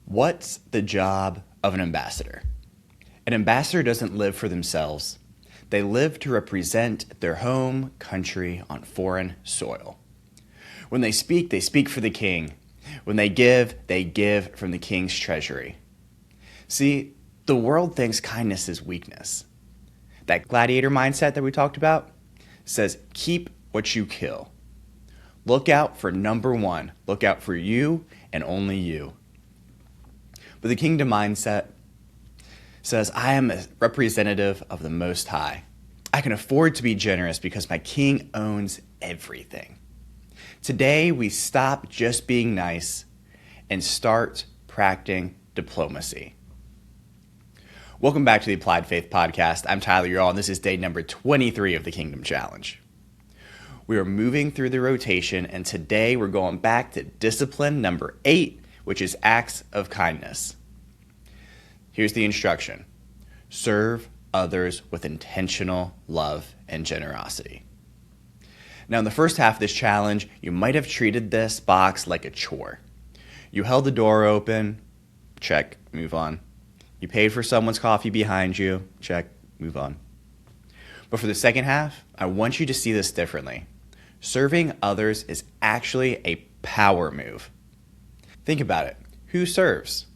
What's the job of an ambassador? An ambassador doesn't live for themselves. They live to represent their home country on foreign soil. When they speak for the king. When they give from the king's treasury. See, the world thinks kindness is weakness. That gladiator mindset that we talked about says, keep what you kill. Look out for number one. Look out for you and only you. But the kingdom mindset says, I am a representative of the Most High. I can afford to be generous because my king owns everything. Today, we stop just being nice and start practicing diplomacy. Welcome back to the Applied Faith Podcast. I'm Tyler Yarl, and this is day number 23 of the Kingdom Challenge. We are moving through the rotation, and today we're going back to discipline number 8, which is acts of kindness. Here's the instruction. Serve others with intentional love and generosity. Now, in the first half of this challenge, you might have treated this box like a chore. You held the door open, check, move on. You paid for someone's coffee behind you, check, move on. But for the second half, I want you to see this differently. Serving others is actually a power move. Think about it. Who serves?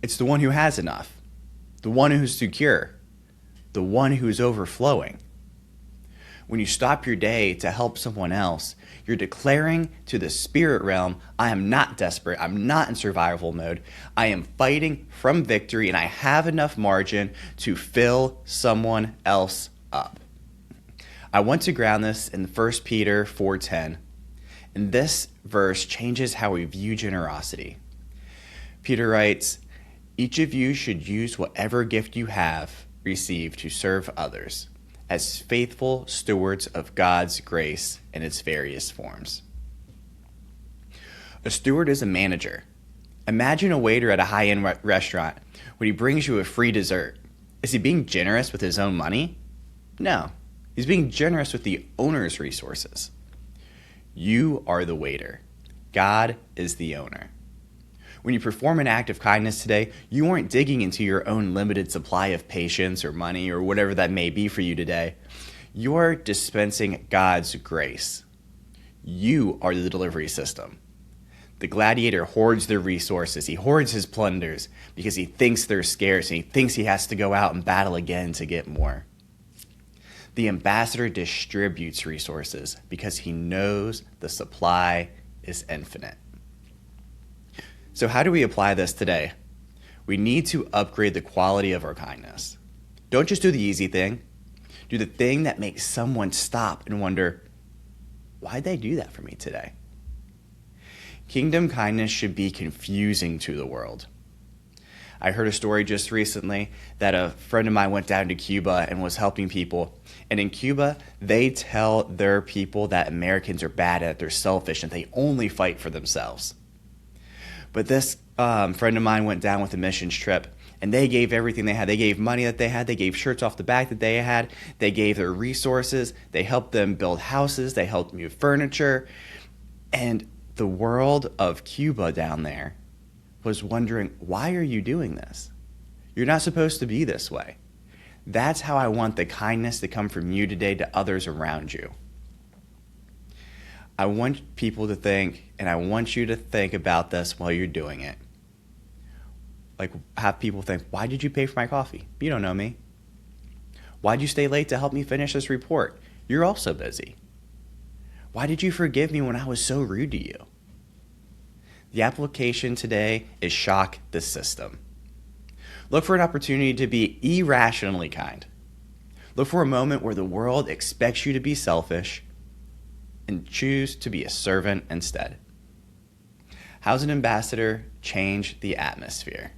It's the one who has enough, the one who's secure, the one who's overflowing. When you stop your day to help someone else, you're declaring to the spirit realm, I am not desperate, I'm not in survival mode, I am fighting from victory, and I have enough margin to fill someone else up. I want to ground this in 1 Peter 4:10. And this verse changes how we view generosity. Peter writes, each of you should use whatever gift you have received to serve others as faithful stewards of God's grace in its various forms. A steward is a manager. Imagine a waiter at a high-end restaurant when he brings you a free dessert. Is he being generous with his own money? No, he's being generous with the owner's resources. You are the waiter. God is the owner. When you perform an act of kindness today, you aren't digging into your own limited supply of patience or money or whatever that may be for you today. You're dispensing God's grace. You are the delivery system. The gladiator hoards their resources. He hoards his plunders because he thinks they're scarce and he thinks he has to go out and battle again to get more. The ambassador distributes resources because he knows the supply is infinite. So how do we apply this today? We need to upgrade the quality of our kindness. Don't just do the easy thing. Do the thing that makes someone stop and wonder, why'd they do that for me today? Kingdom kindness should be confusing to the world. I heard a story just recently that a friend of mine went down to Cuba and was helping people. And in Cuba, they tell their people that Americans are bad at it, they're selfish, and they only fight for themselves. But this friend of mine went down with a missions trip, and they gave everything they had. They gave money that they had. They gave shirts off the back that they had. They gave their resources. They helped them build houses. They helped move furniture. And the world of Cuba down there was wondering, why are you doing this? You're not supposed to be this way. That's how I want the kindness to come from you today to others around you. I want people to think, and I want you to think about this while you're doing it. Like, have people think, why did you pay for my coffee? You don't know me. Why did you stay late to help me finish this report? You're also busy. Why did you forgive me when I was so rude to you? The application today is shock the system. Look for an opportunity to be irrationally kind. Look for a moment where the world expects you to be selfish and choose to be a servant instead. How's an ambassador change the atmosphere?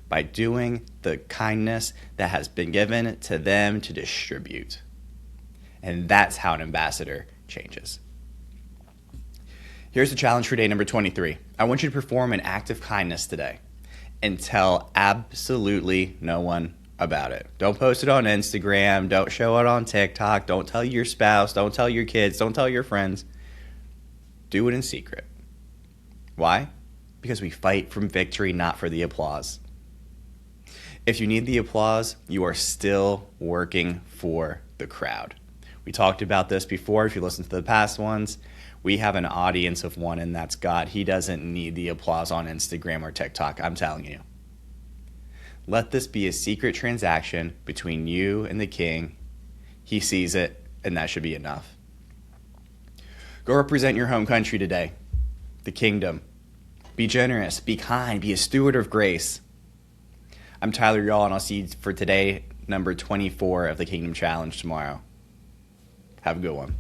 By doing the kindness that has been given to them to distribute. And that's how an ambassador changes. Here's the challenge for day number 23. I want you to perform an act of kindness today and tell absolutely no one about it. Don't post it on Instagram. Don't show it on TikTok. Don't tell your spouse. Don't tell your kids. Don't tell your friends. Do it in secret. Why? because we fight from victory, not for the applause. If you need the applause, you are still working for the crowd. We talked about this before. If you listen to the past ones, we have an audience of one, and that's God. He doesn't need the applause on Instagram or TikTok, I'm telling you. Let this be a secret transaction between you and the king. He sees it, and that should be enough. Go represent your home country today, the kingdom. Be generous, be kind, be a steward of grace. I'm Tyler Yarl, and I'll see you for today, number 24 of the Kingdom Challenge tomorrow. Have a good one.